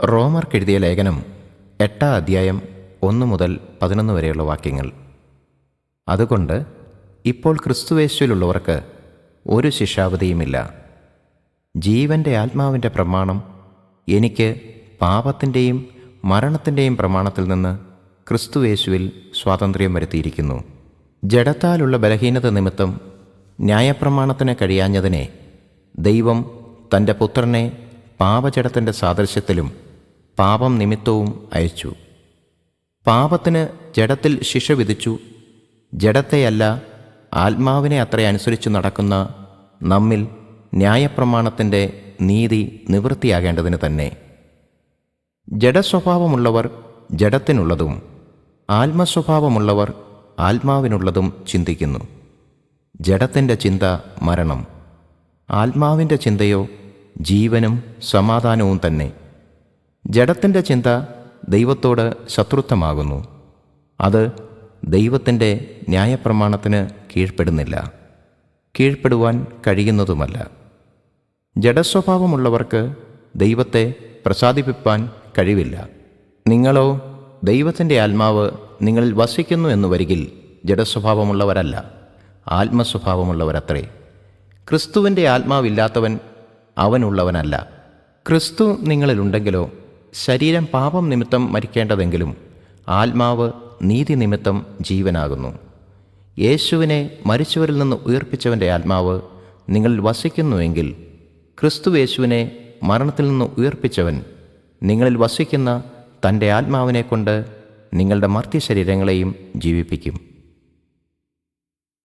റോമർക്കെഴുതിയ ലേഖനം 8-ാം അധ്യായം 1 മുതൽ 11 വരെയുള്ള വാക്യങ്ങൾ. അതുകൊണ്ട് ഇപ്പോൾ ക്രിസ്തുയേശുവിലുള്ളവർക്ക് ഒരു ശിക്ഷാവിധിയുമില്ല. ജീവൻ്റെ ആത്മാവിൻ്റെ പ്രമാണം എനിക്ക് പാപത്തിൻ്റെയും മരണത്തിൻ്റെയും പ്രമാണത്തിൽ നിന്ന് ക്രിസ്തുയേശുവിൽ സ്വാതന്ത്ര്യം വരുത്തിയിരിക്കുന്നു. ജഡത്താലുള്ള ബലഹീനത നിമിത്തം ന്യായപ്രമാണത്തിന് കഴിയാഞ്ഞതിനെ ദൈവം തൻ്റെ പുത്രനെ പാപജഡത്തിൻ്റെ സാദൃശ്യത്തിലും പാപം നിമിത്തവും അയച്ചു. പാപത്തിന് ജഡത്തിൽ ശിക്ഷ വിധിച്ചു. ജഡത്തെയല്ല, ആത്മാവിനെ അത്ര അനുസരിച്ചു നടക്കുന്ന നമ്മിൽ ന്യായപ്രമാണത്തിൻ്റെ നീതി നിവൃത്തിയാകേണ്ടതിന് തന്നെ. ജഡസ്വഭാവമുള്ളവർ ജഡത്തിനുള്ളതും ആത്മസ്വഭാവമുള്ളവർ ആത്മാവിനുള്ളതും ചിന്തിക്കുന്നു. ജഡത്തിൻ്റെ ചിന്ത മരണം, ആത്മാവിൻ്റെ ചിന്തയോ ജീവനും സമാധാനവും തന്നെ. ജഡത്തിൻ്റെ ചിന്ത ദൈവത്തോട് ശത്രുത്വമാകുന്നു. അത് ദൈവത്തിൻ്റെ ന്യായപ്രമാണത്തിന് കീഴ്പ്പെടുന്നില്ല, കീഴ്പ്പെടുവാൻ കഴിയുന്നതുമല്ല. ജഡസ്വഭാവമുള്ളവർക്ക് ദൈവത്തെ പ്രസാദിപ്പിപ്പാൻ കഴിവില്ല. നിങ്ങളോ ദൈവത്തിൻ്റെ ആത്മാവ് നിങ്ങളിൽ വസിക്കുന്നു എന്നു വരികിൽ ജഡസ്വഭാവമുള്ളവരല്ല, ആത്മസ്വഭാവമുള്ളവരത്രേ. ക്രിസ്തുവിൻ്റെ ആത്മാവില്ലാത്തവൻ അവനുള്ളവനല്ല. ക്രിസ്തു നിങ്ങളിലുണ്ടെങ്കിലോ ശരീരം പാപം നിമിത്തം മരിക്കേണ്ടതെങ്കിലും ആത്മാവ് നീതി നിമിത്തം ജീവനാകുന്നു. യേശുവിനെ മരിച്ചവരിൽ നിന്ന് ഉയർപ്പിച്ചവൻ്റെ ആത്മാവ് നിങ്ങളിൽ വസിക്കുന്നുവെങ്കിൽ ക്രിസ്തു യേശുവിനെ മരണത്തിൽ നിന്ന് ഉയർപ്പിച്ചവൻ നിങ്ങളിൽ വസിക്കുന്ന തൻ്റെ ആത്മാവിനെ കൊണ്ട് നിങ്ങളുടെ മർത്യശരീരങ്ങളെയും ജീവിപ്പിക്കും.